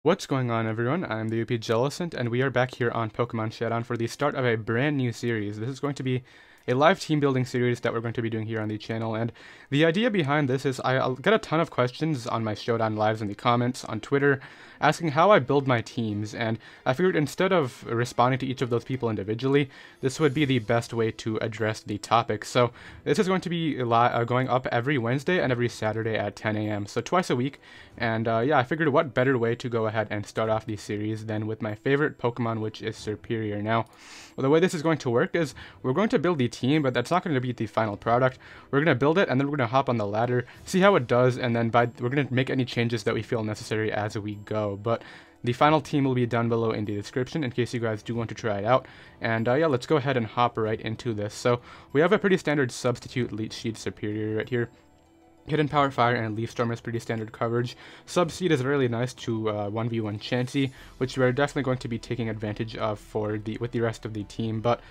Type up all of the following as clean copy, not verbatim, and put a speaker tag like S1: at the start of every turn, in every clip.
S1: What's going on, everyone? I'm the OPJellicent, and we are back here on Pokemon Showdown for the start of a brand new series. This is going to be a live team building series that we're going to be doing here on the channel, and the idea behind this is I'll get a ton of questions on my Showdown lives in the comments on Twitter asking how I build my teams, and I figured instead of responding to each of those people individually, this would be the best way to address the topic. So this is going to be going up every Wednesday and every Saturday at 10 a.m., so twice a week, and yeah, I figured what better way to go ahead and start off the series than with my favorite Pokemon, which is Serperior. Now, well, the way this is going to work is we're going to build the team, but that's not going to be the final product. We're going to build it, and then we're going to hop on the ladder, see how it does, and then we're going to make any changes that we feel necessary as we go. But the final team will be down below in the description in case you guys do want to try it out. And yeah, let's go ahead and hop right into this. So we have a pretty standard substitute Leech Seed Serperior right here. Hidden Power Fire and Leaf Storm is pretty standard coverage. Sub-Seed is really nice to 1v1 Chansey, which we're definitely going to be taking advantage of with the rest of the team. But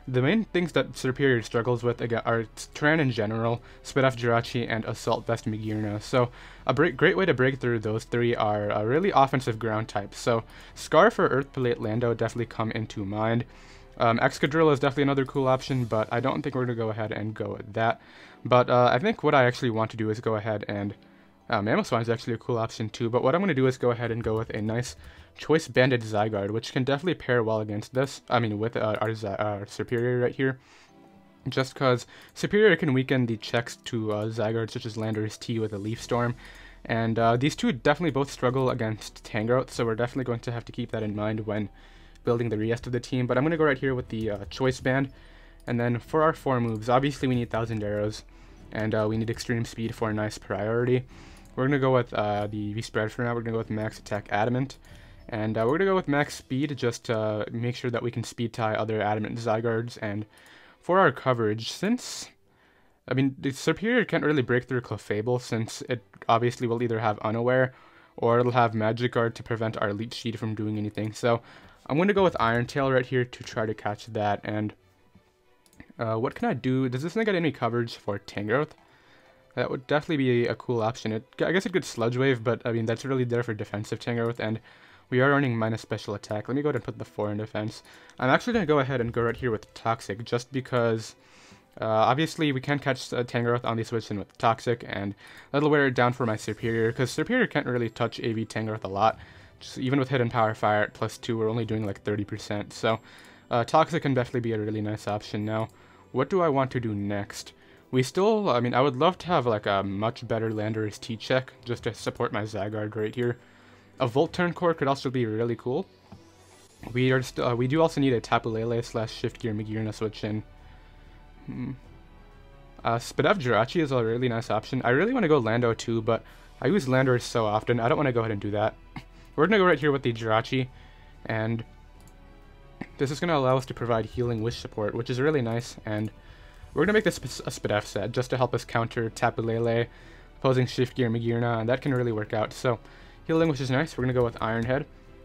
S1: the main things that Serperior struggles with again are Terran in general, Spit Off Jirachi, and Assault Vest Magearna. So a great way to break through those three are really offensive ground types. So Scarf or Earth Plate Lando definitely come into mind. Excadrill is definitely another cool option, but I don't think we're going to go ahead and go with that. But I think what I actually want to do is go ahead and... Mamoswine is actually a cool option too, but what I'm going to do is go ahead and go with a nice Choice Banded Zygarde, which can definitely pair well against this, with our Serperior right here. Just because Serperior can weaken the checks to Zygarde, such as Landorus T with a Leaf Storm. And these two definitely both struggle against Tangrowth, so we're definitely going to have to keep that in mind when building the rest of the team. But I'm going to go right here with the Choice Band. And then for our 4 moves, obviously we need Thousand Arrows, and we need Extreme Speed for a nice priority. We're going to go with the V-Spread for now. We're going to go with Max Attack Adamant. And we're going to go with Max Speed just to make sure that we can speed tie other Adamant Zygardes. And for our coverage, since... the Serperior can't really break through Clefable, since it obviously will either have Unaware or it'll have Magic Guard to prevent our Leech Seed from doing anything. So I'm going to go with Iron Tail right here to try to catch that. And what can I do? Does this thing get any coverage for Tangrowth? That would definitely be a cool option. I guess it could Sludge Wave, but that's really there for defensive Tangrowth, and we are earning minus special attack. Let me go ahead and put the 4 in defense. I'm actually going to go ahead and go right here with Toxic, just because obviously we can't catch Tangrowth on the switch in with Toxic, and that'll wear it down for my Serperior, because Serperior can't really touch AV Tangrowth a lot. Just even with Hidden Power Fire at +2, we're only doing like 30%, so Toxic can definitely be a really nice option. Now, what do I want to do next? We still, I would love to have like a much better Landorus T-check just to support my Zygarde right here. A Volt Turn Core could also be really cool. We do also need a Tapu Lele / Shift Gear Magearna switch in. Spit Off Jirachi is a really nice option. I really want to go Lando too, but I use Landorus so often, I don't want to go ahead and do that. We're going to go right here with the Jirachi, and this is going to allow us to provide Healing Wish support, which is really nice, and we're going to make this a Spit Off set just to help us counter Tapu Lele, opposing Shift Gear Magearna, and that can really work out. So Healing Wish is nice. We're going to go with Iron Head,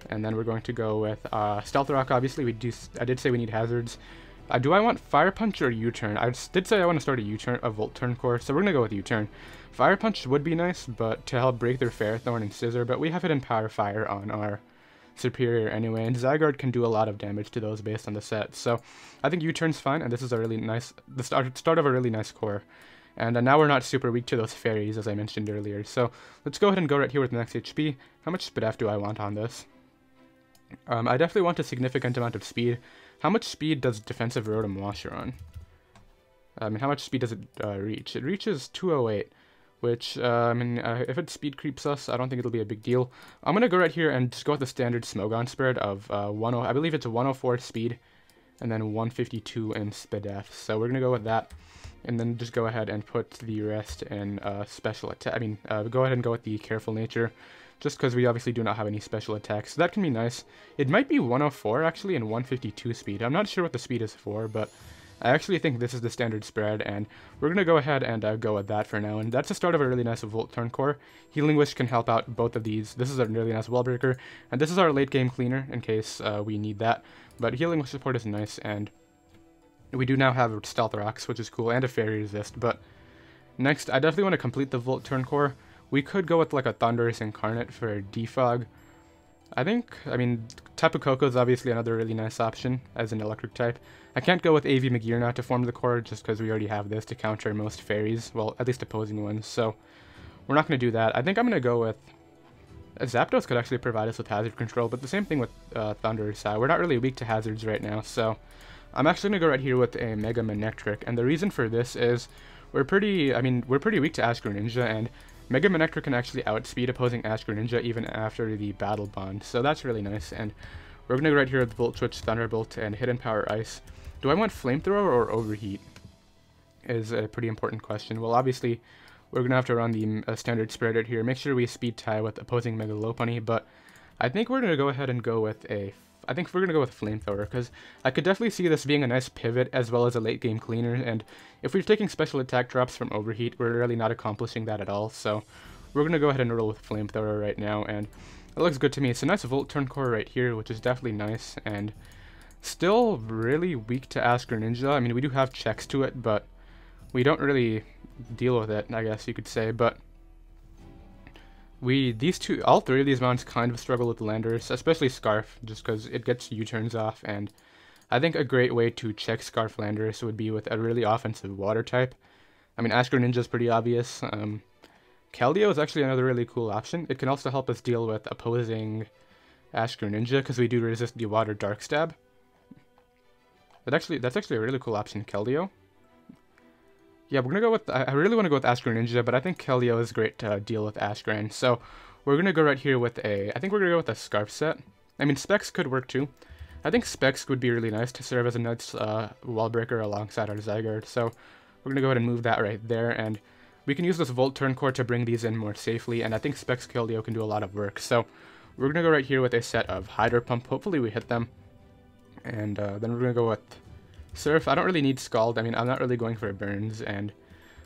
S1: and then we're going to go with Stealth Rock, obviously. I did say we need hazards. Do I want Fire Punch or U-Turn? I did say I want to start a Volt Turn Core, so we're going to go with U-Turn. Fire Punch would be nice, but to help break through Ferrothorn and Scissor, but we have Hidden Power Fire on our Serperior anyway, and Zygarde can do a lot of damage to those based on the set. So I think U-Turn's fine, and this is a really nice, the start of a really nice core. And now we're not super weak to those fairies, as I mentioned earlier. So let's go ahead and go right here with max HP. How much Spit F do I want on this? I definitely want a significant amount of speed. How much speed does Defensive Rotom Washer on? How much speed does it reach? It reaches 208, which, if it speed creeps us, I don't think it'll be a big deal. I'm going to go right here and just go with the standard Smogon spread of I believe it's 104 speed, and then 152 in Spit F. So we're going to go with that, and then just go ahead and put the rest in special attack. Go ahead and go with the Careful Nature, just because we obviously do not have any special attacks. So that can be nice. It might be 104 actually and 152 speed. I'm not sure what the speed is for, but I actually think this is the standard spread, and we're going to go ahead and go with that for now. And that's the start of a really nice Volt Turn Core. Healing Wish can help out both of these. This is a really nice Wall Breaker, and this is our late game cleaner in case we need that. But Healing Wish support is nice, and we do now have Stealth Rocks, which is cool, and a Fairy Resist. But next, I definitely want to complete the Volt Turn Core. We could go with like a Thunderous Incarnate for Defog, I mean, Tapu Koko is obviously another really nice option as an electric type. I can't go with AV Magearna to form the core just because we already have this to counter most fairies, well, at least opposing ones, so we're not going to do that. I think I'm going to go with... Zapdos could actually provide us with hazard control, but the same thing with Thunder Sai. We're not really weak to hazards right now, so I'm actually going to go right here with a Mega Manectric, and the reason for this is we're pretty weak to Ash Greninja, and Mega Manectric can actually outspeed opposing Ash Greninja even after the Battle Bond, so that's really nice, and we're going to go right here with Volt Switch, Thunderbolt, and Hidden Power Ice. Do I want Flamethrower or Overheat? Is a pretty important question. Well, obviously, we're going to have to run the standard Spirit here. Make sure we speed tie with opposing Mega Lopunny, but I think we're going to go ahead and go with a... I think we're going to go with Flamethrower, because I could definitely see this being a nice pivot as well as a late game cleaner, and if we're taking special attack drops from Overheat, we're really not accomplishing that at all, so we're going to go ahead and roll with Flamethrower right now, and it looks good to me. It's a nice Volt Turn Core right here, which is definitely nice, and still really weak to Ash Greninja. I mean, we do have checks to it, but we don't really deal with it, I guess you could say, but all three of these mounts kind of struggle with Landorus, especially Scarf, just because it gets U-turns off, and I think a great way to check Scarf Landorus would be with a really offensive water type. I mean, Ash Greninja is pretty obvious. Keldeo is actually another really cool option. It can also help us deal with opposing Ash Greninja, because we do resist the water Dark Stab. That's actually a really cool option, Keldeo. Yeah, we're gonna go with... I really want to go with Ash Greninja, but I think Keldeo is great to deal with Ash Gran. So we're gonna go right here with a... I think we're gonna go with a Scarf set. I mean, Specs could work too. I think Specs would be really nice to serve as a nice wall breaker alongside our Zygarde. So we're gonna go ahead and move that right there, and we can use this Volt Turn Core to bring these in more safely. And I think Specs Keldeo can do a lot of work. So we're gonna go right here with a set of Hydro Pump. Hopefully we hit them, and then we're gonna go with Surf. I don't really need Scald. I mean, I'm not really going for burns. And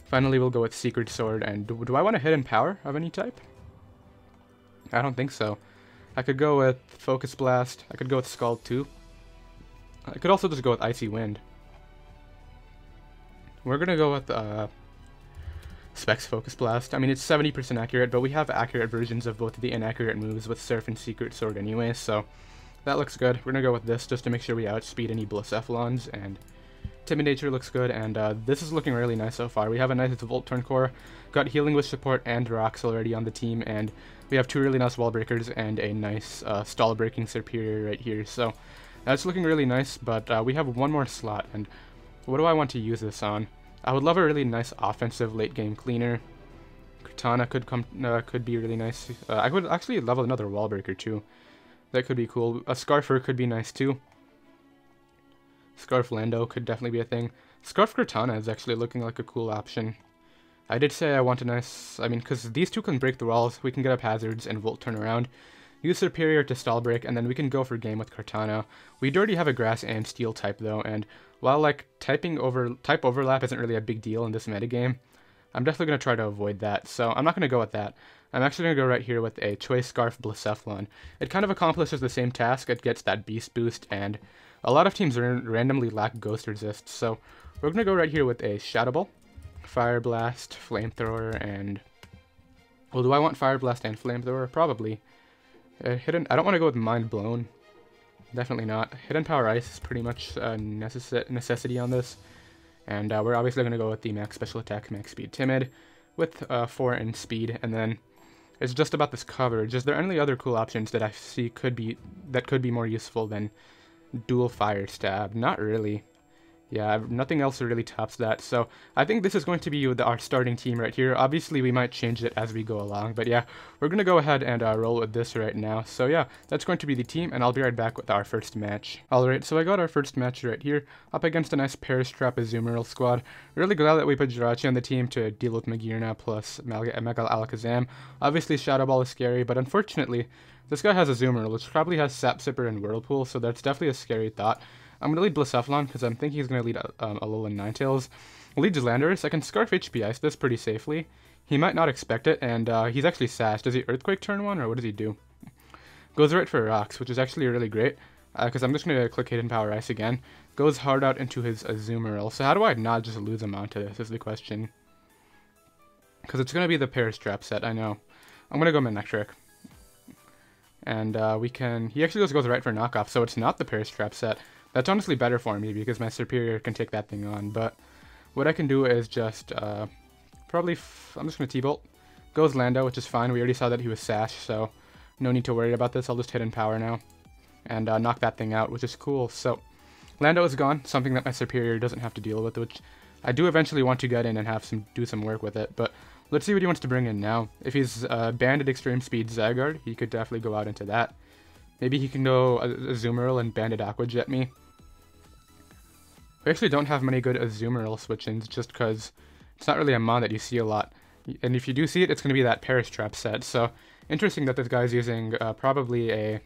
S1: finally, we'll go with Secret Sword. And do I want a Hidden Power of any type? I don't think so. I could go with Focus Blast. I could go with Scald too. I could also just go with Icy Wind. We're going to go with Specs Focus Blast. I mean, it's 70% accurate, but we have accurate versions of both of the inaccurate moves with Surf and Secret Sword anyway, so that looks good. We're going to go with this just to make sure we outspeed any Blacephalons, and Timid Nature looks good, and this is looking really nice so far. We have a nice Volt Turn Core, got Healing Wish support and Rocks already on the team, and we have two really nice Wall Breakers and a nice Stall Breaking Serperior right here, so that's looking really nice, but we have one more slot, and what do I want to use this on? I would love a really nice offensive late game cleaner. Katana could be really nice. I could actually level another Wall Breaker too. That could be cool. A Scarfer could be nice too. Scarf Lando could definitely be a thing. Scarf Cortana is actually looking like a cool option. I did say I want a nice... I mean, because these two can break the walls, we can get up hazards and Volt Turn around. Use Serperior to stall break, and then we can go for game with Cortana. We already have a Grass and Steel type though, and while like type overlap isn't really a big deal in this metagame, I'm definitely going to try to avoid that, so I'm not going to go with that. I'm actually going to go right here with a Choice Scarf Blacephalon. It kind of accomplishes the same task. It gets that Beast Boost, and a lot of teams randomly lack Ghost Resist, so we're going to go right here with a Shadow Ball, Fire Blast, Flamethrower, and... well, do I want Fire Blast and Flamethrower? Probably. I don't want to go with Mind Blown. Definitely not. Hidden Power Ice is pretty much a necessity on this. And we're obviously going to go with the Max Special Attack, Max Speed Timid, with 4 in Speed, and then it's just about this coverage. Is there any other cool options that I see could be more useful than Dual Fire Stab? Not really. Yeah, nothing else really tops that, so I think this is going to be our starting team right here. Obviously, we might change it as we go along, but yeah, we're going to go ahead and roll with this right now. So yeah, that's going to be the team, and I'll be right back with our first match. Alright, so I got our first match right here, up against a nice Paris Trap Azumarill squad. Really glad that we put Jirachi on the team to deal with Magearna plus Mega Alakazam. Obviously, Shadow Ball is scary, but unfortunately, this guy has Azumarill, which probably has Sap Sipper and Whirlpool, so that's definitely a scary thought. I'm going to lead Blacephalon because I'm thinking he's going to lead Alolan Ninetales. Leads Landorus. I can Scarf HP Ice this pretty safely. He might not expect it, and he's actually sassed. Does he Earthquake turn 1, or what does he do? Goes right for Rocks, which is actually really great, because I'm just going to click Hidden Power Ice again. Goes hard out into his Azumarill. So how do I not just lose him onto this is the question. Because it's going to be the Paris Trap set, I know. I'm going to go Manectric. And he actually just goes right for knockoff, so it's not the Perish Trap set. That's honestly better for me because my Serperior can take that thing on, but what I can do is just, I'm just going to T-Bolt. Goes Lando, which is fine. We already saw that he was Sash, so no need to worry about this. I'll just Hidden Power now and knock that thing out, which is cool. So Lando is gone, something that my Serperior doesn't have to deal with, which I do eventually want to get in and do some work with it, but let's see what he wants to bring in now. If he's Banded Extreme Speed Zygarde, he could definitely go out into that. Maybe he can go Azumarill and Banded Aqua Jet me. We actually don't have many good Azumarill switch-ins just because it's not really a mon that you see a lot. And if you do see it, it's going to be that Perish Trap set. So interesting that this guy's using probably a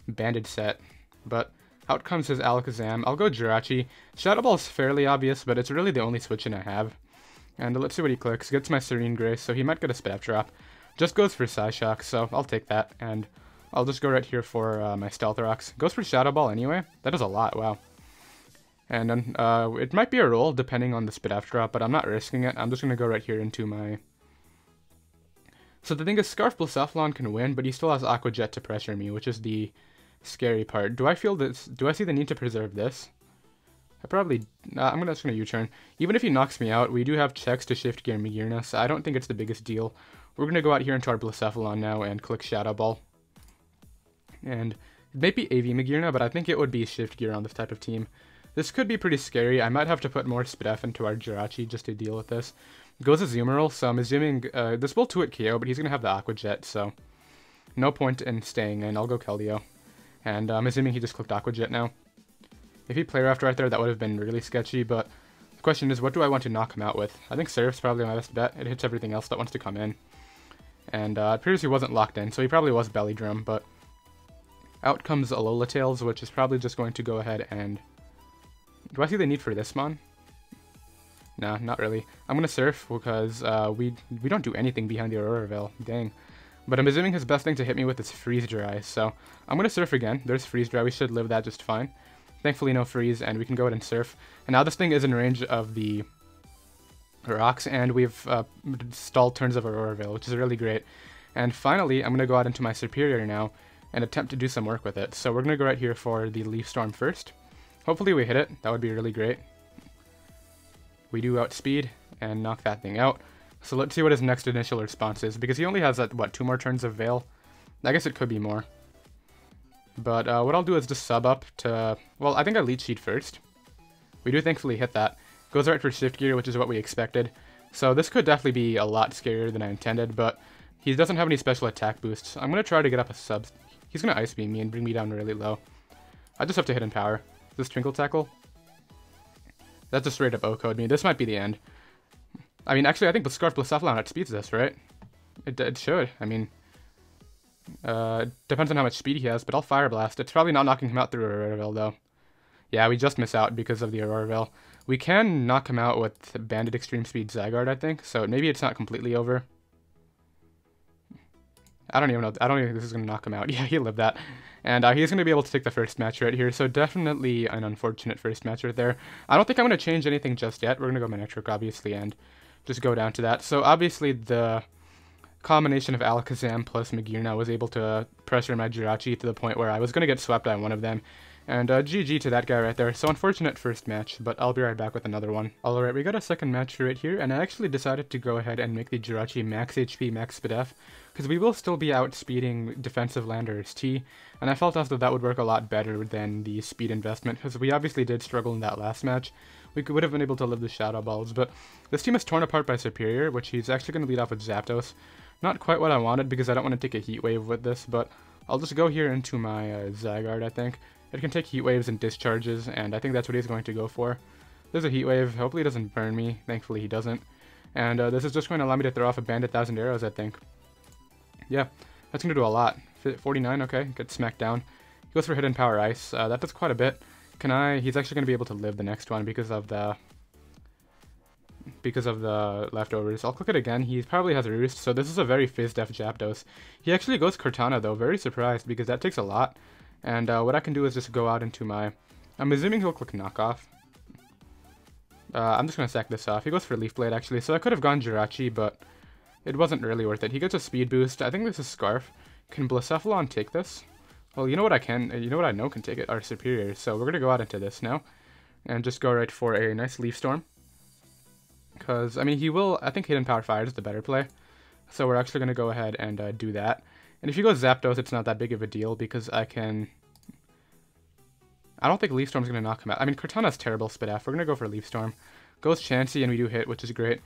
S1: Banded set. But out comes his Alakazam. I'll go Jirachi. Shadow Ball's fairly obvious, but it's really the only switch-in I have. And let's see what he clicks. Gets my Serene Grace, so he might get a Spit Drop. Just goes for Psyshock, so I'll take that. And I'll just go right here for my Stealth Rocks. Goes for Shadow Ball anyway. That is a lot, wow. And then it might be a roll depending on the Spit Drop, but I'm not risking it. I'm just going to go right here into my... So the thing is, Scarf Blacephalon can win, but he still has Aqua Jet to pressure me, which is the scary part. Do I see the need to preserve this? I'm just going to U-turn. Even if he knocks me out, we do have checks to Shift Gear Magearna, so I don't think it's the biggest deal. We're going to go out here into our Blacephalon now and click Shadow Ball. And it might be AV Magearna, but I think it would be Shift Gear on this type of team. This could be pretty scary. I might have to put more Spidef into our Jirachi just to deal with this. Goes Azumarill, so I'm assuming this will 2-hit KO, but he's going to have the Aqua Jet, so no point in staying in. I'll go Keldeo. And I'm assuming he just clicked Aqua Jet now. If he Play Roughed right there, that would have been really sketchy, but the question is, what do I want to knock him out with? I think Surf's probably my best bet. It hits everything else that wants to come in. And previously wasn't locked in, so he probably was Belly Drum, but out comes Alola Tails, which is probably just going to go ahead and... Do I see the need for this mon? Nah, not really. I'm going to Surf because we don't do anything behind the Aurora Veil. Dang. But I'm assuming his best thing to hit me with is Freeze Dry, so I'm going to Surf again. There's Freeze Dry. We should live that just fine. Thankfully no freeze, and we can go ahead and Surf. And now this thing is in range of the rocks, and we've stalled turns of Aurora Veil, which is really great. And finally, I'm going to go out into my Serperior now and attempt to do some work with it. So we're going to go right here for the Leaf Storm first. Hopefully we hit it. That would be really great. We do outspeed and knock that thing out. So let's see what his next initial response is, because he only has, what, 2 more turns of Veil? I guess it could be more. But what I'll do is just sub up to... Well, I think I Leech Seed first. We do thankfully hit that. Goes right for Shift Gear, which is what we expected. So this could definitely be a lot scarier than I intended, but he doesn't have any special attack boosts. I'm going to try to get up a sub. He's going to Ice Beam me and bring me down really low. I just have to Hidden Power. Is this Twinkle Tackle? That's a straight up O-code me. This might be the end. I mean, actually, I think the Scarf Blacephalon outspeeds this, right? It should. I mean... depends on how much speed he has, but I'll Fire Blast. It's probably not knocking him out through Aurora Veil, though. Yeah, we just miss out because of the Aurora Veil. We can knock him out with Banded Extreme Speed Zygarde, I think, so maybe it's not completely over. I don't even know. I don't even think this is going to knock him out. Yeah, he lived that. And he's going to be able to take the first match right here, so definitely an unfortunate first match right there. I don't think I'm going to change anything just yet. We're going to go Manectric, obviously, and just go down to that. So obviously the combination of Alakazam plus Magearna was able to pressure my Jirachi to the point where I was going to get swept by one of them. And GG to that guy right there. So unfortunate first match, but I'll be right back with another one. Alright, we got a second match right here, and I actually decided to go ahead and make the Jirachi max HP, max Spidef, because we will still be outspeeding defensive Landers T, and I felt as though that would work a lot better than the speed investment, because we obviously did struggle in that last match. We would have been able to live the Shadow Balls, but this team is torn apart by Serperior, which he's actually going to lead off with Zapdos. Not quite what I wanted, because I don't want to take a Heat Wave with this, but I'll just go here into my Zygarde, I think. It can take Heat Waves and Discharges, and I think that's what he's going to go for. There's a Heat Wave. Hopefully he doesn't burn me. Thankfully he doesn't. And this is just going to allow me to throw off a Bandit 1,000 Arrows, I think. Yeah, that's going to do a lot. 49, okay, get smacked down. He goes for Hidden Power Ice. That does quite a bit. He's actually going to be able to live the next one because of the leftovers. I'll click it again. He probably has a Roost, so this is a very Fizz-Def Zapdos. He actually goes Cortana, though. Very surprised, because that takes a lot. And what I can do is just go out into my... I'm assuming he'll click Knockoff. I'm just going to sack this off. He goes for Leaf Blade, actually, so I could have gone Jirachi, but it wasn't really worth it. He gets a Speed Boost. I think this is Scarf. Can Blacephalon take this? Well, you know what I can, you know what I know can take it? Our Serperior. So we're going to go out into this now. And just go right for a nice Leaf Storm. Because, I mean, he will, I think Hidden Power Fire is the better play. So we're actually going to go ahead and do that. And if you go Zapdos, it's not that big of a deal because I don't think Leaf Storm's going to knock him out. I mean, Cortana's terrible Spit F. We're going to go for Leaf Storm. Goes Chansey and we do hit, which is great.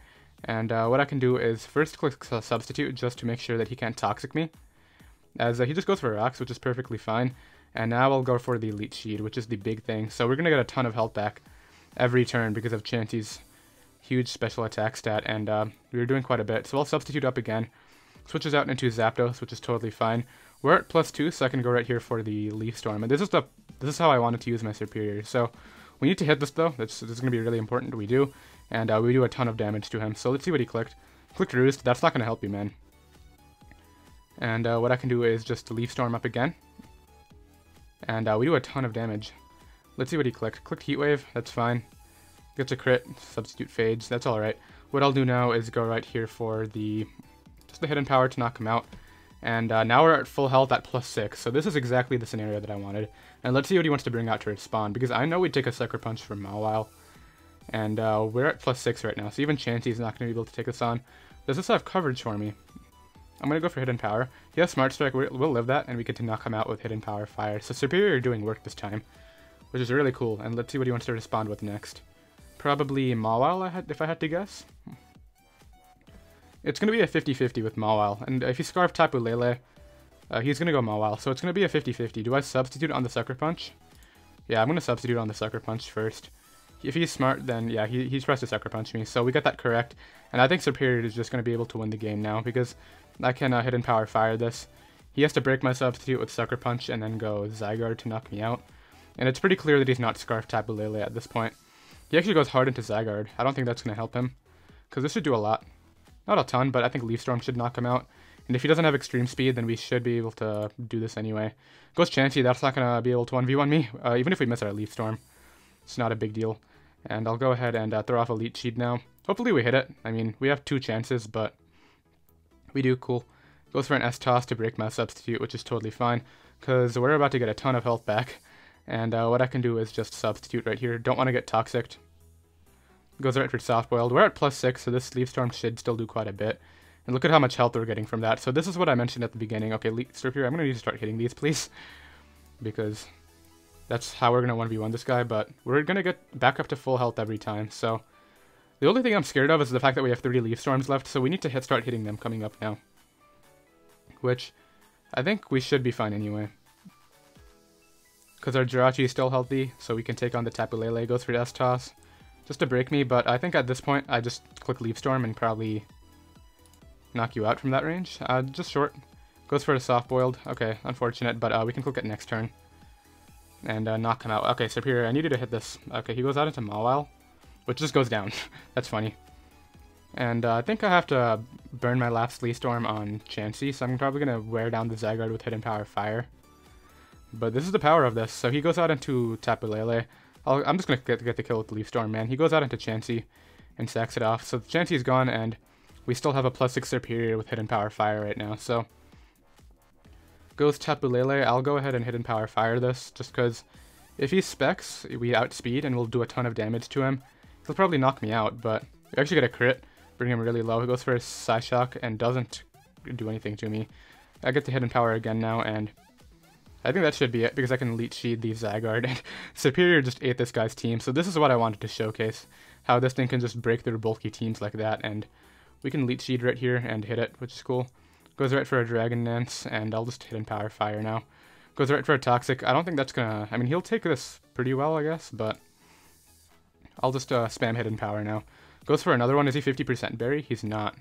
S1: And what I can do is first click Substitute just to make sure that he can't Toxic me. As he just goes for Rocks, which is perfectly fine. And now I'll go for the Leech Seed, which is the big thing. So we're going to get a ton of health back every turn because of Chansey's huge special attack stat. And we were doing quite a bit. So I'll Substitute up again. Switches out into Zapdos, which is totally fine. We're at +2, so I can go right here for the Leaf Storm. And this is how I wanted to use my Serperior. So we need to hit this, though. This is going to be really important. We do. And we do a ton of damage to him. So let's see what he clicked. Clicked Roost. That's not going to help you, man. And what I can do is just Leaf Storm up again. And we do a ton of damage. Let's see what he clicked. Clicked Heat Wave. That's fine. Gets a crit. Substitute Fades. That's alright. What I'll do now is go right here for just the Hidden Power to knock him out. And now we're at full health at +6. So this is exactly the scenario that I wanted. And let's see what he wants to bring out to respond. Because I know we'd take a Sucker Punch from Mawile. And we're at +6 right now. So even Chansey is not going to be able to take us on. Does this have coverage for me? I'm going to go for Hidden Power. He has Smart Strike, we'll live that, and we get to knock him out with Hidden Power Fire. So Serperior doing work this time, which is really cool. And let's see what he wants to respond with next. Probably Mawile, if I had to guess. It's going to be a 50-50 with Mawile. And if you Scarf Tapu Lele, he's going to go Mawile. So it's going to be a 50-50. Do I substitute on the Sucker Punch? Yeah, I'm going to substitute on the Sucker Punch first. If he's smart, then yeah, he's tries to Sucker Punch me. So we got that correct. And I think Serperior is just going to be able to win the game now because I can Hidden Power Fire this. He has to break my Substitute with Sucker Punch and then go Zygarde to knock me out. And it's pretty clear that he's not Scarf Tapu Lele at this point. He actually goes hard into Zygarde. I don't think that's going to help him. Because this should do a lot. Not a ton, but I think Leaf Storm should knock him out. And if he doesn't have Extreme Speed, then we should be able to do this anyway. Goes Chansey, that's not going to be able to 1v1 me. Even if we miss our Leaf Storm. It's not a big deal. And I'll go ahead and throw off a Leech Seed now. Hopefully we hit it. I mean, we have 2 chances, but we do. Cool. Goes for an S-Toss to break my Substitute, which is totally fine, because we're about to get a ton of health back. And what I can do is just Substitute right here. Don't want to get Toxic. Goes right for Soft Boiled. We're at +6, so this Leaf Storm should still do quite a bit. And look at how much health we're getting from that. So this is what I mentioned at the beginning. Okay, Serperior, I'm going to need to start hitting these, please. Because that's how we're going to 1v1 this guy. But we're going to get back up to full health every time. So the only thing I'm scared of is the fact that we have 3 Leaf Storms left. So we need to start hitting them coming up now. Which I think we should be fine anyway. Because our Jirachi is still healthy. So we can take on the Tapu Lele. Goes for S-Toss. Just to break me, but I think at this point I just click Leaf Storm and probably knock you out from that range. Just short. Goes for a Soft Boiled. Okay, unfortunate, but we can click it next turn. And knock him out. Okay, Serperior, I needed to hit this. Okay, he goes out into Mawile, which just goes down. That's funny. And I think I have to burn my last Leaf Storm on Chansey, so I'm probably going to wear down the Zygarde with Hidden Power Fire. But this is the power of this. So he goes out into Tapu Lele. I'm just going to get the kill with the Leaf Storm, man. He goes out into Chansey and sacks it off. So Chansey's gone, and we still have a +6 Serperior with Hidden Power Fire right now. So goes Tapu Lele. I'll go ahead and Hidden Power Fire this, just because if he specs, we outspeed and we'll do a ton of damage to him. He'll probably knock me out, but we actually get a crit, bring him really low. He goes for a Psyshock and doesn't do anything to me. I get the Hidden Power again now, and I think that should be it, because I can Leech Seed the Zygarde, and Serperior just ate this guy's team, so this is what I wanted to showcase, how this thing can just break through bulky teams like that, and we can Leech Seed right here and hit it, which is cool. Goes right for a Dragon Dance, and I'll just Hidden Power Fire now. Goes right for a Toxic. I don't think that's gonna, I mean, he'll take this pretty well, I guess, but I'll just spam Hidden Power now. Goes for another one. Is he 50% Berry? He's not.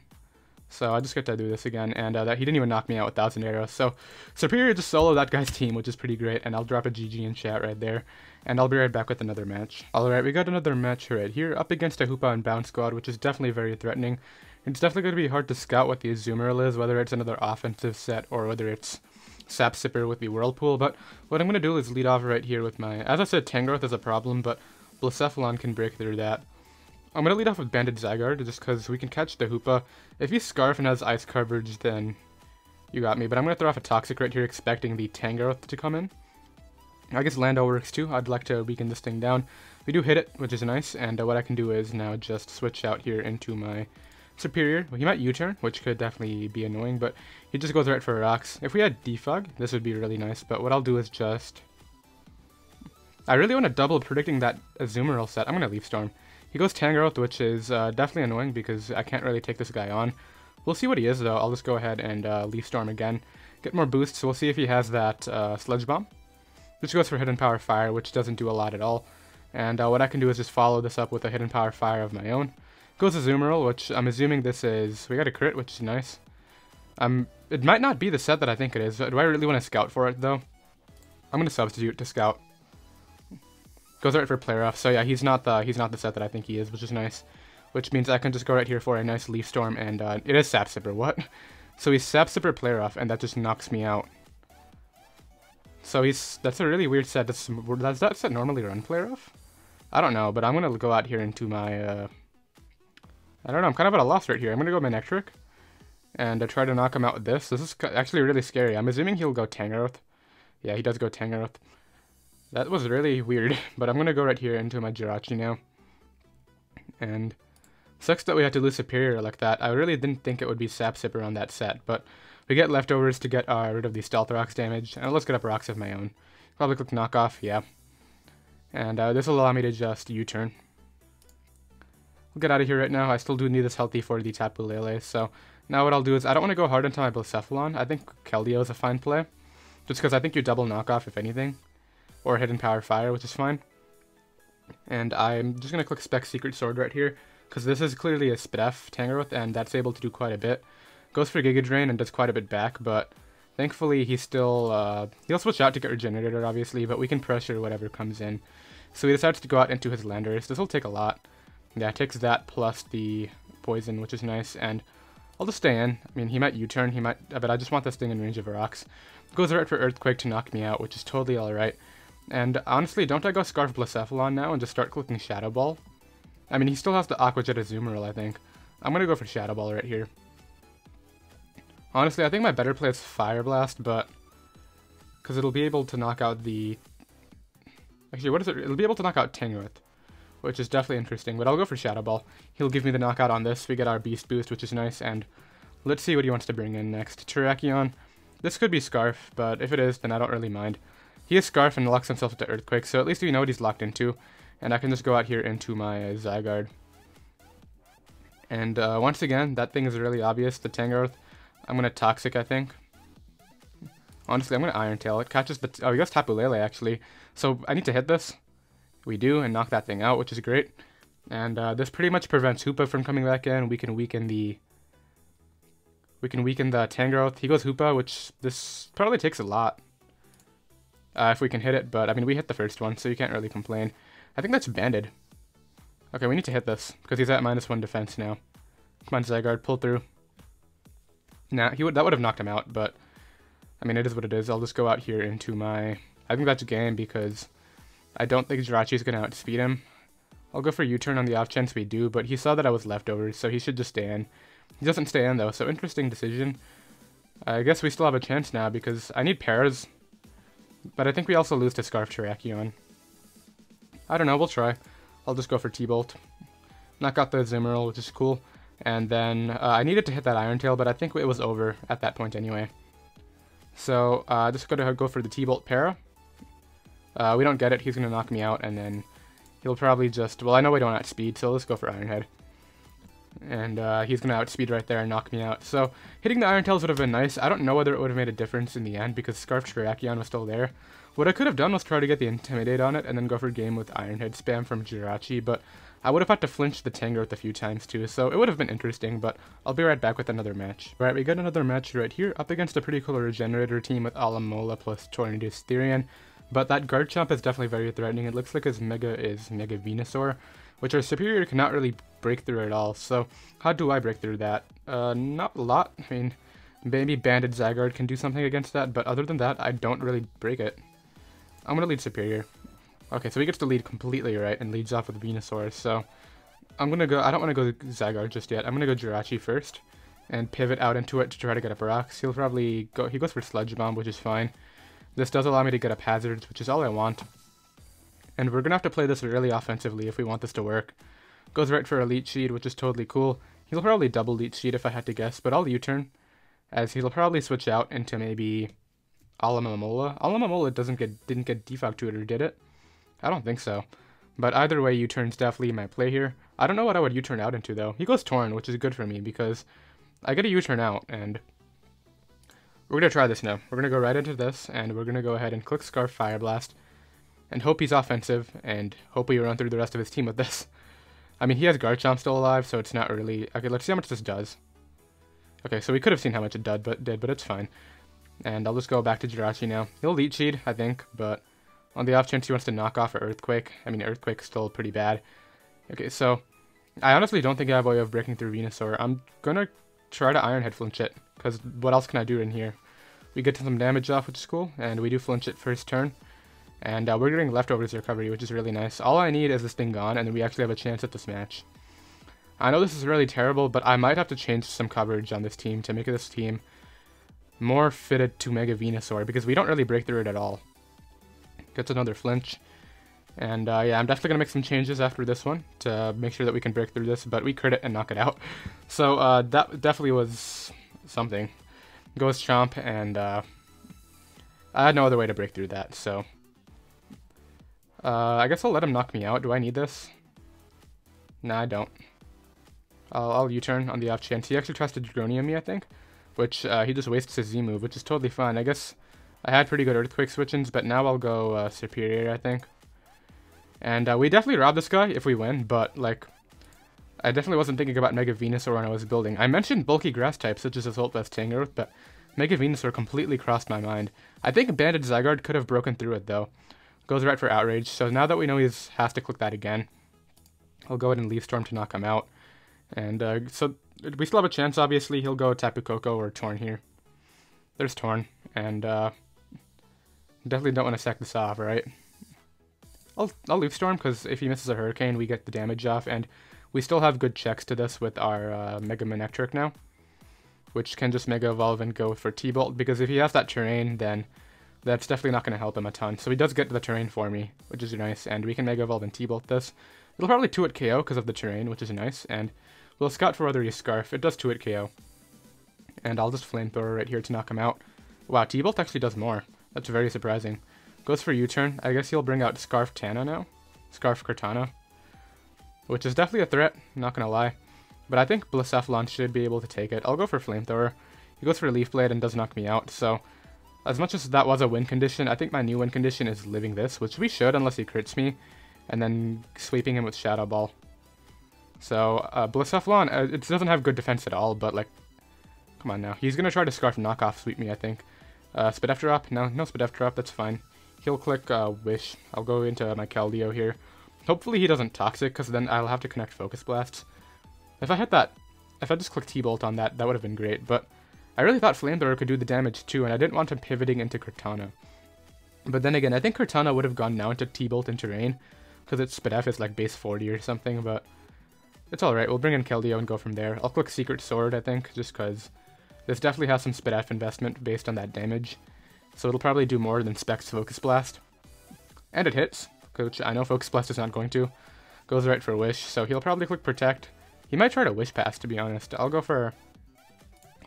S1: So I just get to do this again, and that he didn't even knock me out with 1,000 arrows. So Serperior just soloed that guy's team, which is pretty great, and I'll drop a GG in chat right there, and I'll be right back with another match. Alright, we got another match right here, up against a Hoopa and Bounce Squad, which is definitely very threatening. It's definitely going to be hard to scout what the Azumarill is, whether it's another offensive set, or whether it's Sap Sipper with the Whirlpool, but what I'm going to do is lead off right here with my, as I said, Tangrowth is a problem, but Blacephalon can break through that. I'm going to lead off with Banded Zygarde, just because we can catch the Hoopa. If he's Scarf and has Ice coverage, then You got me, but I'm going to throw off a Toxic right here, expecting the Tangrowth to come in. I guess Lando works too. I'd like to weaken this thing down. We do hit it, which is nice, and what I can do is now just switch out here into my Serperior. Well, he might U-turn, which could definitely be annoying, but he just goes right for rocks. If we had Defog, this would be really nice, but what I'll do is just... I really want to double predicting that Azumarill set. I'm going to Leaf Storm. He goes Tangrowth, which is definitely annoying because I can't really take this guy on. We'll see what he is, though. I'll just go ahead and Leaf Storm again. Get more boosts. We'll see if he has that Sludge Bomb. Which goes for Hidden Power Fire, which doesn't do a lot at all. And what I can do is just follow this up with a Hidden Power Fire of my own. Goes Azumarill, which I'm assuming this is... We got a crit, which is nice. It might not be the set that I think it is. Do I really want to scout for it, though? I'm going to substitute to scout. Goes right for Play Rough. So yeah, he's not the set that I think he is, which is nice. Which means I can just go right here for a nice Leaf Storm, and it is Sap Sipper. What? So he's Sap Sipper Play Rough, and that just knocks me out. So that's a really weird set. Does that set normally run Play Rough? I don't know, but I'm going to go out here into my... I don't know, I'm kind of at a loss right here. I'm going to go Manectric and try to knock him out with this. This is actually really scary. I'm assuming he'll go Tangrowth. Yeah, he does go Tangrowth. That was really weird, but I'm going to go right here into my Jirachi now. And sucks that we had to lose Serperior like that. I really didn't think it would be Sap Sipper on that set, but we get Leftovers to get rid of the Stealth Rocks damage. And let's get up Rocks of my own. Probably click Knockoff, yeah. And this will allow me to just U-turn. We'll get out of here right now. I still do need this healthy for the Tapu Lele, so now what I'll do is I don't want to go hard into my Blacephalon. I think Keldeo is a fine play, just because I think you double knockoff if anything, or Hidden Power Fire, which is fine. And I'm just going to click Spec Secret Sword right here, because this is clearly a Spidef Tangrowth, and that's able to do quite a bit. Goes for Giga Drain and does quite a bit back, but thankfully he's still, he'll switch out to get Regenerated obviously, but we can pressure whatever comes in. So he decides to go out into his Landorus. This will take a lot. Yeah, it takes that plus the poison, which is nice, and I'll just stay in. I mean, he might U-turn, he might, but I just want this thing in range of rocks. Goes right for Earthquake to knock me out, which is totally alright. And honestly, don't I go Scarf Blacephalon now and just start clicking Shadow Ball? I mean, he still has the Aqua Jet Azumarill, I think. I'm gonna go for Shadow Ball right here. Honestly, I think my better play is Fire Blast, but... because it'll be able to knock out the... Actually, what is it? It'll be able to knock out Tangrowth, which is definitely interesting, but I'll go for Shadow Ball. He'll give me the knockout on this. We get our Beast Boost, which is nice, and let's see what he wants to bring in next. Terrakion. This could be Scarf, but if it is, then I don't really mind. He is Scarf and locks himself into Earthquake, so at least we know what he's locked into, and I can just go out here into my Zygarde. And once again, that thing is really obvious, the Tangrowth. I'm going to Toxic, I think. Honestly, I'm going to Iron Tail. It catches the... oh, he goes Tapu Lele, actually. So I need to hit this. We do, and knock that thing out, which is great. And this pretty much prevents Hoopa from coming back in. We can weaken the Tangrowth. He goes Hoopa, which this probably takes a lot. If we can hit it, but I mean, we hit the first one, so you can't really complain. I think that's Banded. Okay, we need to hit this, because he's at -1 defense now. Come on, Zygarde, pull through. Nah, that would have knocked him out, but I mean, it is what it is. I'll just go out here into my... I think that's game, because I don't think Jirachi is going to outspeed him. I'll go for U-turn on the off chance we do, but he saw that I was Leftovers, so he should just stay in. He doesn't stay in, though, so interesting decision. I guess we still have a chance now, because I need Paras, but I think we also lose to Scarf Terrakion. I don't know, we'll try. I'll just go for T-Bolt. Knock out the Azumarill, which is cool. And then I needed to hit that Iron Tail, but I think it was over at that point anyway. So just gonna go for the T-Bolt Para. We don't get it, he's gonna knock me out, and then he'll probably just... well, I know we don't outspeed, so let's go for Iron Head. And he's gonna outspeed right there and knock me out. So hitting the Iron Tails would have been nice. I don't know whether it would have made a difference in the end, because Scarf Terrakion was still there. What I could have done was try to get the Intimidate on it, and then go for game with Iron Head spam from Jirachi, but I would have had to flinch the Tangrowth a few times too, so it would have been interesting, but I'll be right back with another match. Alright, we got another match right here, up against a pretty cool Regenerator team with Alamola plus Tornadus Therian, but that Garchomp is definitely very threatening. It looks like his Mega is Mega Venusaur, which our Serperior cannot really break through at all, so how do I break through that? Not a lot. I mean, maybe Banded Zygarde can do something against that, but other than that, I don't really break it. I'm gonna lead Serperior. Okay, so he gets to lead completely right and leads off with Venusaur, so I'm gonna go... I don't want to go Zygarde just yet. I'm gonna go Jirachi first, and pivot out into it to try to get up rocks. He'll probably go, he goes for Sludge Bomb, which is fine. This does allow me to get up hazards, which is all I want. And we're going to have to play this really offensively if we want this to work. Goes right for a Leech Seed, which is totally cool. He'll probably double Leech Seed if I had to guess, but I'll U-turn, as he'll probably switch out into maybe Alomomola. Alomomola didn't get defog tutor, did it? I don't think so. But either way, U-turn's definitely my play here. I don't know what I would U-turn out into, though. He goes Torn, which is good for me, because I get a U-turn out, and we're going to try this now. We're going to go right into this, and we're going to go ahead and click Scarf Fire Blast, and hope he's offensive, and hope we run through the rest of his team with this. I mean, he has Garchomp still alive, so it's not really... Okay, let's see how much this does. Okay, so we could have seen how much it did, but it's fine. And I'll just go back to Jirachi now. He'll Leech Seed, I think, but on the off chance he wants to knock off Earthquake. I mean, Earthquake's still pretty bad. Okay, so I honestly don't think I have a way of breaking through Venusaur. I'm gonna try to Iron Head flinch it, because what else can I do in here? We get some damage off, which is cool, and we do flinch it first turn. And we're getting Leftovers recovery, which is really nice. All I need is this thing gone, and then we actually have a chance at this match. I know this is really terrible, but I might have to change some coverage on this team to make this team more fitted to Mega Venusaur, because we don't really break through it at all. Gets another flinch. And yeah, I'm definitely going to make some changes after this one to make sure that we can break through this, but we crit it and knock it out. So that definitely was something. Goes Chomp, and I had no other way to break through that, so... I guess I'll let him knock me out. Do I need this? Nah, I don't. I'll U-turn on the off chance. He actually tries to Dragonium me, I think, which he just wastes his Z move, which is totally fine. I guess I had pretty good Earthquake switch-ins, but now I'll go Serperior, I think. And we definitely rob this guy if we win, but, like, I definitely wasn't thinking about Mega Venusaur when I was building. I mentioned bulky grass types, such as Assault Vest Tangrowth, but Mega Venusaur completely crossed my mind. I think Banded Zygarde could have broken through it, though. Goes right for Outrage, so now that we know he has to click that again, I'll go ahead and Leaf Storm to knock him out. And so we still have a chance, obviously. He'll go Tapu Koko or Torn here. There's Torn, and definitely don't want to sack this off, right? I'll Leaf Storm, because if he misses a Hurricane, we get the damage off, and we still have good checks to this with our Mega Manectric now, which can just Mega Evolve and go for T-Bolt, because if he has that Terrain, then that's definitely not going to help him a ton. So he does get the Terrain for me, which is nice, and we can Mega Evolve and T-Bolt this. It'll probably 2-hit KO because of the Terrain, which is nice, and we'll scout for whether he's Scarf. It does 2-hit KO. And I'll just Flamethrower right here to knock him out. Wow, T-Bolt actually does more. That's very surprising. Goes for U-turn. I guess he'll bring out Scarf Tana now. Scarf Cortana. Which is definitely a threat, not gonna lie. But I think Blacephalon should be able to take it. I'll go for Flamethrower. He goes for Leaf Blade and does knock me out, so... As much as that was a win condition, I think my new win condition is living this, which we should unless he crits me, and then sweeping him with Shadow Ball. So, Blacephalon, it doesn't have good defense at all, but, like, come on now. He's going to try to Scarf Knockoff sweep me, I think. Spidef Drop? No Spidef Drop, that's fine. He'll click Wish. I'll go into my Keldeo here. Hopefully he doesn't Toxic, because then I'll have to connect Focus Blasts. If I just clicked T-Bolt on that, that would have been great, but... I really thought Flamethrower could do the damage too, and I didn't want him pivoting into Cortana. But then again, I think Cortana would have gone now into T-Bolt and Terrain, because its Spidef is like base 40 or something, but it's alright. We'll bring in Keldeo and go from there. I'll click Secret Sword, I think, just because this definitely has some Spidef investment based on that damage. So it'll probably do more than Specs Focus Blast. And it hits, which I know Focus Blast is not going to. Goes right for Wish, so he'll probably click Protect. He might try to Wish Pass, to be honest. I'll go for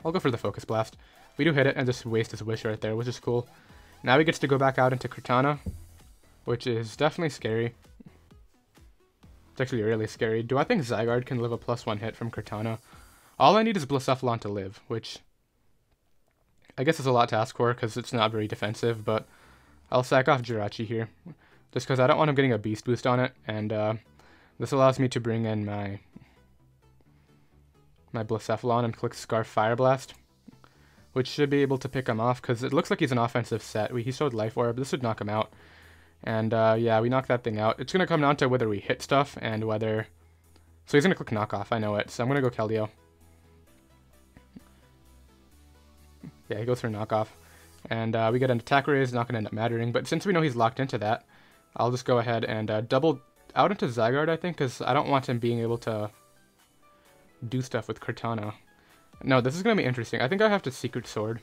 S1: the Focus Blast. We do hit it and just waste his Wish right there, which is cool. Now he gets to go back out into Cortana, which is definitely scary. It's actually really scary. Do I think Zygarde can live a +1 hit from Cortana? All I need is Blacephalon to live, which I guess is a lot to ask for because it's not very defensive, but I'll sack off Jirachi here, just because I don't want him getting a Beast Boost on it, and this allows me to bring in my Blacephalon and click Scarf Fire Blast, which should be able to pick him off, because it looks like he's an offensive set. He showed Life Orb, this would knock him out, and yeah, we knock that thing out. It's going to come down to whether we hit stuff, and whether... So he's going to click Knockoff, I know it, so I'm going to go Keldeo. Yeah, he goes for Knockoff, and we get an Attack Raise, not going to end up mattering, but since we know he's locked into that, I'll just go ahead and double out into Zygarde, I think, because I don't want him being able to do stuff with Cortana. No, this is going to be interesting. I think I have to Secret Sword.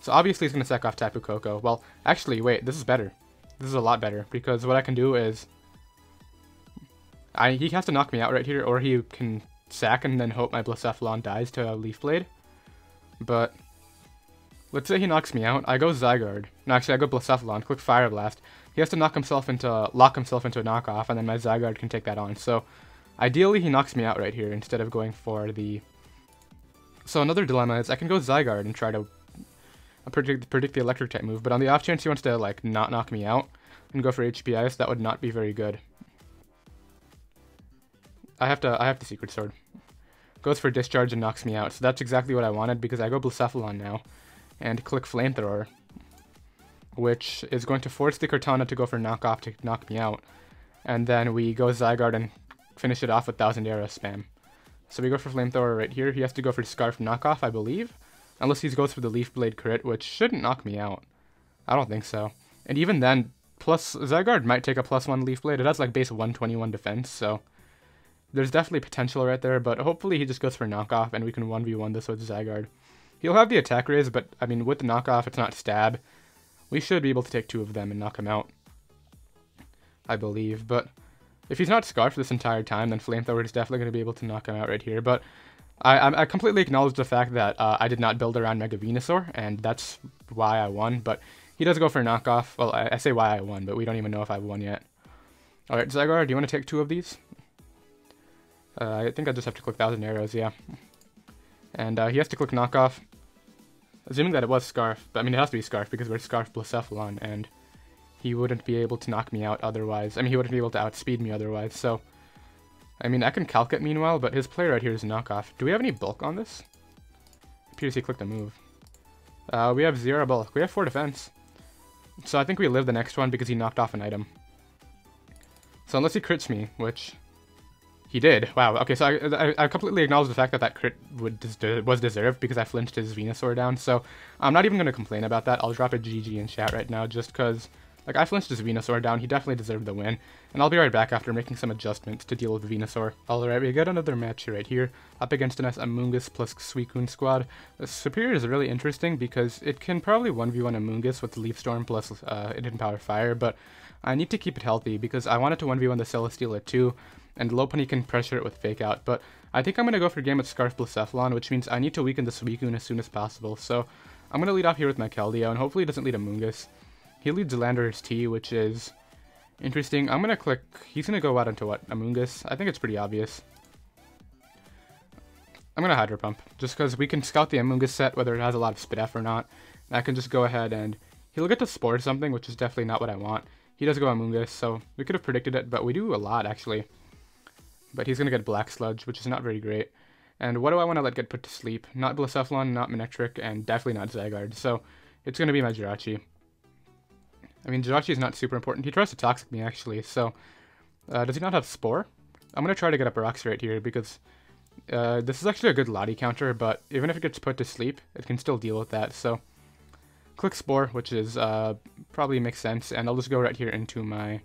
S1: So obviously he's going to sack off Tapu Koko. Well, actually, wait, this is better. This is a lot better, because what I can do is... he has to knock me out right here, or he can sack and then hope my Blacephalon dies to a Leaf Blade. But... let's say he knocks me out. I go Zygarde. No, actually, I go Blacephalon. Click Fire Blast. He has to lock himself into a knockoff, and then my Zygarde can take that on. So, ideally, he knocks me out right here instead of going for the... So another dilemma is I can go Zygarde and try to predict the electric type move, but on the off chance he wants to like not knock me out and go for HP Ice, that would not be very good. I have to Secret Sword. Goes for Discharge and knocks me out, so that's exactly what I wanted because I go Blacephalon now and click Flamethrower, which is going to force the Cortana to go for knockoff to knock me out, and then we go Zygarde and finish it off with 1000 Arrow spam. So we go for Flamethrower right here. He has to go for Scarf knockoff, I believe. Unless he goes for the Leaf Blade crit, which shouldn't knock me out. I don't think so. And even then, plus Zygarde might take a +1 Leaf Blade. It has like base 121 defense, so there's definitely potential right there, but hopefully he just goes for knockoff and we can 1v1 this with Zygarde. He'll have the attack raise, but I mean, with the knockoff, it's not stab. We should be able to take 2 of them and knock him out, I believe. But if he's not Scarf this entire time, then Flamethrower is definitely going to be able to knock him out right here. But I completely acknowledge the fact that I did not build around Mega Venusaur, and that's why I won. But he does go for knockoff. Well, I say why I won, but we don't even know if I've won yet. Alright, Zygarde, do you want to take 2 of these? I think I just have to click 1000 Arrows, yeah. And he has to click knockoff. Assuming that it was Scarf, but I mean it has to be Scarf because we're Scarf Blacephalon, and he wouldn't be able to knock me out otherwise. I mean, he wouldn't be able to outspeed me otherwise, so... I mean, I can calc it meanwhile, but his play right here is knockoff. Do we have any bulk on this? It appears he clicked a move. We have 0 bulk. We have 4 defense. So I think we live the next one because he knocked off an item. So unless he crits me, which... he did. Wow, okay, so I completely acknowledge the fact that that crit was deserved because I flinched his Venusaur down, so I'm not even going to complain about that. I'll drop a GG in chat right now just because... like, I flinched his Venusaur down, he definitely deserved the win. And I'll be right back after making some adjustments to deal with Venusaur. Alright, we got another match right here, up against an Amoonguss plus Suicune squad. The Serperior is really interesting because it can probably 1v1 Amoonguss with Leaf Storm plus Hidden Power Fire, but I need to keep it healthy because I want it to 1v1 the Celesteela too, and Lopunny can pressure it with Fake Out, but I think I'm going to go for a game with Scarf Blacephalon, which means I need to weaken the Suicune as soon as possible, so I'm going to lead off here with my Keldeo, and hopefully it doesn't lead Amoonguss. He leads Landorus T, which is interesting. I'm going to click... he's going to go out into what? Amoonguss? I think it's pretty obvious. I'm going to Hydro Pump, just because we can scout the Amoonguss set, whether it has a lot of Spidef or not. And I can just go ahead and... he'll get to Spore something, which is definitely not what I want. He does go Amoonguss, so we could have predicted it, but we do a lot, actually. But he's going to get Black Sludge, which is not very great. And what do I want to let get put to sleep? Not Blacephalon, not Manectric, and definitely not Zygarde. So it's going to be my Jirachi. I mean, Jirachi is not super important. He tries to Toxic me, actually, so... does he not have Spore? I'm going to try to get up a Rox right here, because... this is actually a good Lottie counter, but even if it gets put to sleep, it can still deal with that, so... click Spore, which is, probably makes sense, and I'll just go right here into my...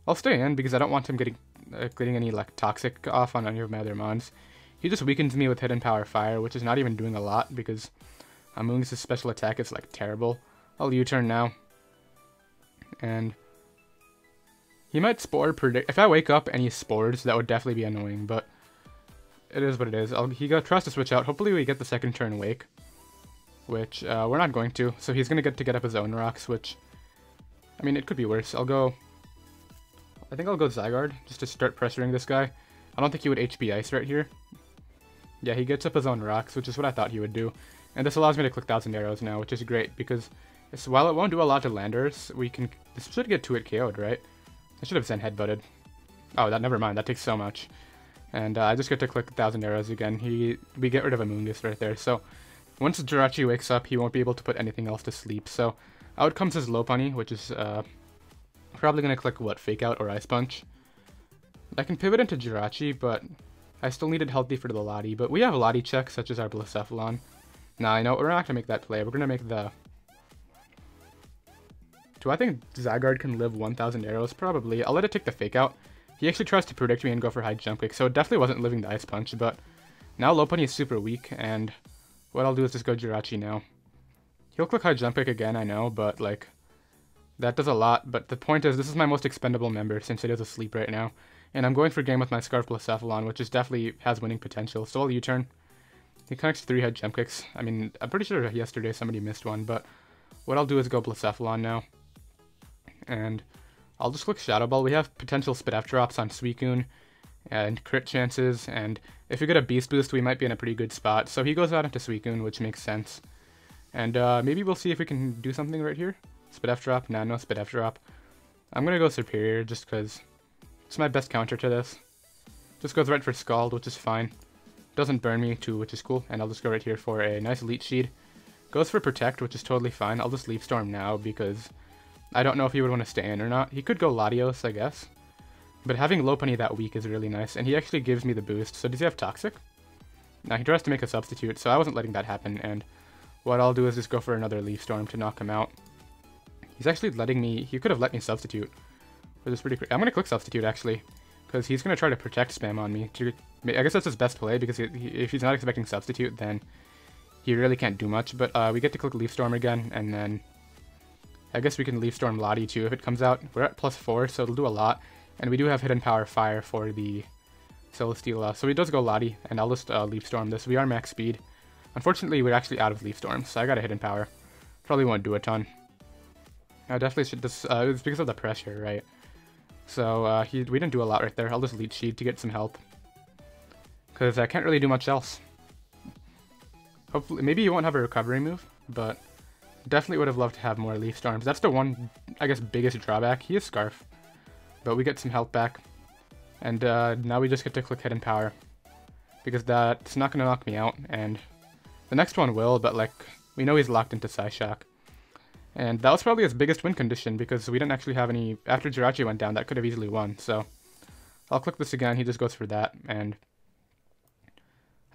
S1: I'll stay in, because I don't want him getting any, like, Toxic off on any of my other mons. He just weakens me with Hidden Power Fire, which is not even doing a lot, because Amoonguss' special attack is, like, terrible. I'll U-turn now. And he might Spore predict. If I wake up and he Spores, that would definitely be annoying, but it is what it is. Tries to switch out. Hopefully we get the second turn Wake, which we're not going to. So he's going to get up his own rocks, which, I mean, it could be worse. I think I'll go Zygarde just to start pressuring this guy. I don't think he would HP Ice right here. Yeah, he gets up his own rocks, which is what I thought he would do. And this allows me to click 1000 Arrows now, which is great because while it won't do a lot to Landers, this should get 2-hit KO'd, right? I should have Zen Headbutted. Oh, never mind, that takes so much. And I just get to click 1000 Arrows again. We get rid of Amoonguss right there. So once Jirachi wakes up, he won't be able to put anything else to sleep. So out comes his Lopunny, which is probably going to click, what, Fake Out or Ice Punch. I can pivot into Jirachi, but I still need it healthy for the Lottie. But we have Lottie checks, such as our Blacephalon. Nah, I know, we're not going to make that play. We're going to make the... Do I think Zygarde can live 1000 Arrows? Probably. I'll let it take the Fake Out. He actually tries to predict me and go for high jump kick, so it definitely wasn't living the Ice Punch, but Now Lopunny is super weak, and what I'll do is just go Jirachi now. He'll click high jump kick again, I know, but like, that does a lot. But the point is, this is my most expendable member since it is asleep right now. And I'm going for game with my Scarf Blacephalon, which is definitely has winning potential. So I'll U-turn. He connects 3 head jump kicks. I mean, I'm pretty sure yesterday somebody missed one, but what I'll do is go Blacephalon now. And I'll just click Shadow Ball. We have potential Spit F drops on Suicune and crit chances, and if we get a Beast Boost, we might be in a pretty good spot. So he goes out into Suicune, which makes sense. And maybe we'll see if we can do something right here. Spit F drop? Nah, no Spit F drop. I'm gonna go Serperior just because it's my best counter to this. Just goes right for Scald, which is fine. Doesn't burn me too, which is cool. And I'll just go right here for a nice Leech Seed. Goes for Protect, which is totally fine. I'll just Leaf Storm now because I don't know if he would want to stay in or not. He could go Latios, I guess. But having Lopunny that weak is really nice. And he actually gives me the boost. So does he have Toxic? Now he tries to make a substitute, so I wasn't letting that happen. And what I'll do is just go for another Leaf Storm to knock him out. He's actually letting me... He could have let me substitute. Which is pretty crazy. I'm going to click substitute, actually. Because he's going to try to protect spam on me. I guess that's his best play, because if he's not expecting substitute, then he really can't do much. But we get to click Leaf Storm again, and then I guess we can Leaf Storm Lottie too if it comes out. We're at +4, so it'll do a lot. And we do have Hidden Power Fire for the Celesteela. So he does go Lottie, and I'll just Leaf Storm this. We are max speed. Unfortunately, we're actually out of Leaf Storm, so I got a Hidden Power. Probably won't do a ton. I definitely should just... it's because of the pressure, right? So we didn't do a lot right there. I'll just Leech Seed to get some help. Because I can't really do much else. Hopefully, maybe you won't have a recovery move, but definitely would have loved to have more Leaf Storms. That's the one, I guess, biggest drawback. He is Scarf, but we get some health back. And now we just get to click Hidden Power. Because that's not going to knock me out, and the next one will, but like, we know he's locked into Psyshock. And that was probably his biggest win condition, because we didn't actually have any... After Jirachi went down, that could have easily won, so... I'll click this again, he just goes for that, and...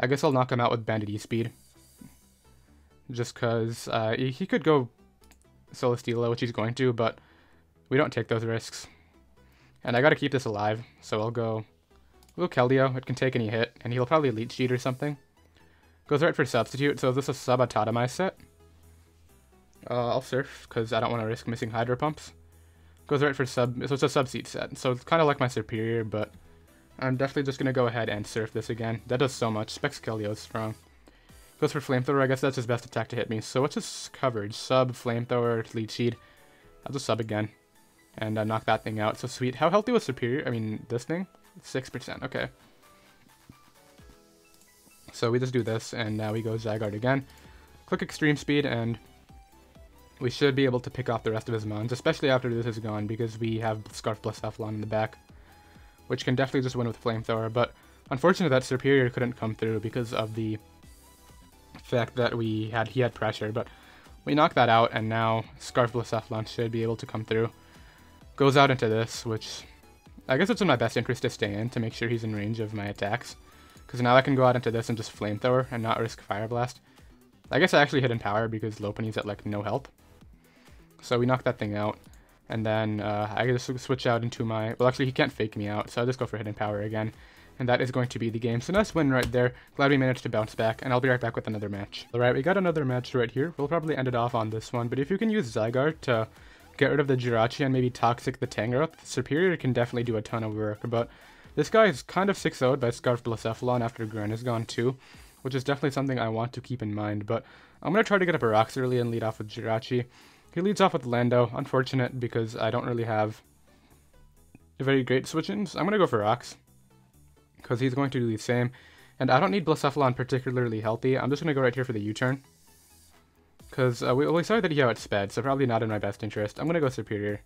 S1: I guess I'll knock him out with Bandit E-Speed. Just because he could go Celesteela, which he's going to, but we don't take those risks. And I gotta keep this alive, so I'll go Keldeo. It can take any hit, and he'll probably Leech Seed or something. Goes right for Substitute, so is this a Sub-Autotomize set? I'll Surf, because I don't want to risk missing Hydro Pumps. Goes right for Sub, so it's a Sub-Seed set. So it's kind of like my Serperior, but I'm definitely just going to go ahead and Surf this again. That does so much. Specs Keldeo is strong. Goes for Flamethrower, I guess that's his best attack to hit me. So what's his coverage? Sub, Flamethrower, Leech Seed. I'll just Sub again. And knock that thing out. So sweet. How healthy was Serperior? I mean, this thing? 6%, okay. So we just do this, and now we go Zygarde again. Click Extreme Speed, and we should be able to pick off the rest of his mons, especially after this is gone, because we have Scarf Blacephalon in the back, which can definitely just win with Flamethrower. But unfortunately, that Serperior couldn't come through because of the fact that he had pressure. But we knocked that out, and now Scarf Blacephalon should be able to come through. Goes out into this, which I guess it's in my best interest to stay in to make sure he's in range of my attacks. Because now I can go out into this and just Flamethrower and not risk Fire Blast. I guess I actually Hidden Power because Lopunny's at like no health. So we knock that thing out. And then I just switch out into my... Well, actually he can't fake me out, so I'll just go for Hidden Power again. And that is going to be the game. So nice win right there. Glad we managed to bounce back, and I'll be right back with another match. Alright, we got another match right here. We'll probably end it off on this one, but if you can use Zygarde to get rid of the Jirachi and maybe Toxic the Tangrowth, Serperior can definitely do a ton of work, but this guy is kind of 6-0'd by Scarf Blacephalon after Gren is gone too, which is definitely something I want to keep in mind, but I'm going to try to get up a Rocks early and lead off with Jirachi. He leads off with Lando, unfortunate because I don't really have very great switch-ins. I'm going to go for Rocks, because he's going to do the same, and I don't need Blacephalon particularly healthy. I'm just going to go right here for the U-turn. Because we saw that he outsped, so probably not in my best interest. I'm going to go Serperior.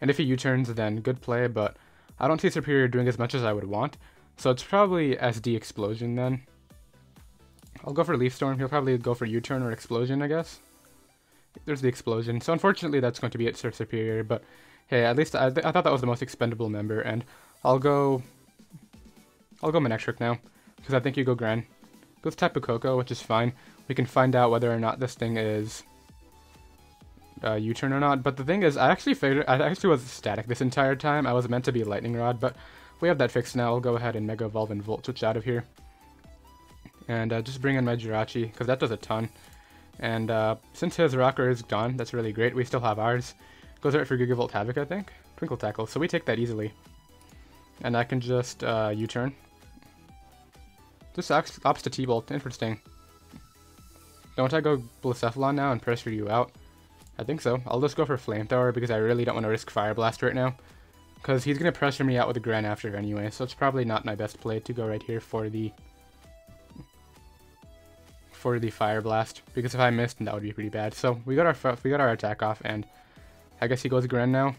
S1: And if he U-turns, then good play, but I don't see Serperior doing as much as I would want. So it's probably SD Explosion then. I'll go for Leaf Storm. He'll probably go for U-turn or Explosion, I guess. There's the Explosion. So unfortunately, that's going to be it for Serperior, but hey, at least I thought that was the most expendable member, and I'll go Manectric now, because I think you go Gren. Goes Tapu Koko, which is fine. We can find out whether or not this thing is U-turn or not. But the thing is, I actually was static this entire time. I was meant to be Lightning Rod, but we have that fixed now. I'll go ahead and Mega Evolve and Volt Switch out of here. And just bring in my Jirachi, because that does a ton. And since his rocker is gone, that's really great. We still have ours. Goes right for Gigavolt Havoc, I think. Twinkle Tackle, so we take that easily. And I can just U-turn. Just opts to T-Bolt, interesting. Don't I go Blacephalon now and pressure you out? I think so. I'll just go for Flamethrower because I really don't want to risk Fire Blast right now. Because he's going to pressure me out with a Gren after anyway, so it's probably not my best play to go right here for the Fire Blast. Because if I missed, that would be pretty bad. So we got our attack off, and I guess he goes Gren now.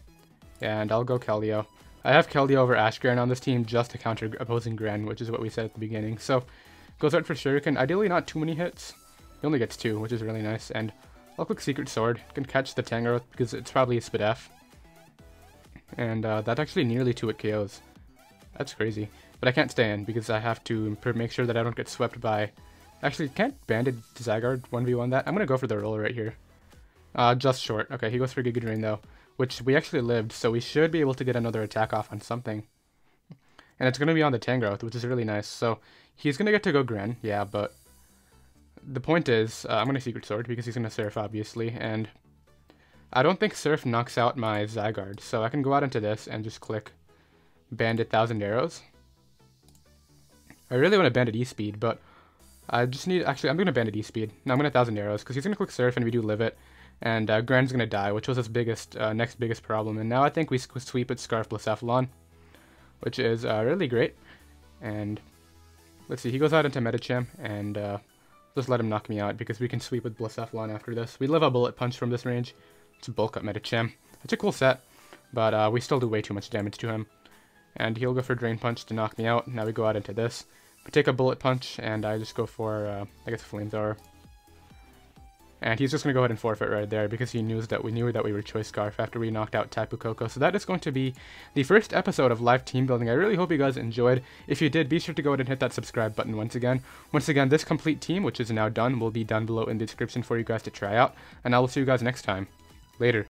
S1: And I'll go Keldeo. I have Keldeo over Ash Gren on this team just to counter opposing Gren, which is what we said at the beginning. So goes out for Shuriken. Ideally not too many hits. He only gets 2, which is really nice. And I'll click Secret Sword. Can catch the Tangrowth because it's probably a Spadef. And that actually nearly 2-hit KOs. That's crazy. But I can't stay in because I have to make sure that I don't get swept by... Actually, can't Banded Zygarde 1v1 that? I'm going to go for the roll right here. Just short. Okay, he goes for Giga Drain though, which we actually lived, so we should be able to get another attack off on something. And it's going to be on the Tangrowth, which is really nice. So he's going to get to go Gren, yeah, but the point is, I'm going to Secret Sword because he's going to Surf, obviously, and I don't think Surf knocks out my Zygarde, so I can go out into this and just click Bandit 1000 Arrows. I really want to Bandit E-Speed, but I just need... Actually, I'm going to Bandit E-Speed. No, I'm going to 1000 Arrows, because he's going to click Surf and we do Live It, and Gren's going to die, which was his next biggest problem. And now I think we sweep it Scarf Blacephalon, which is really great. And let's see, he goes out into Medicham, and just let him knock me out, because we can sweep with Blacephalon after this. We live a Bullet Punch from this range. It's a bulk up Medicham. It's a cool set, but we still do way too much damage to him. And he'll go for Drain Punch to knock me out. Now we go out into this. We take a Bullet Punch, and I just go for, I guess, Flamethrower. And he's just going to go ahead and forfeit right there because we knew that we were Choice Scarf after we knocked out Tapu Koko. So that is going to be the first episode of live team building. I really hope you guys enjoyed. If you did, be sure to go ahead and hit that subscribe button once again. Once again, this complete team, which is now done, will be down below in the description for you guys to try out. And I will see you guys next time. Later.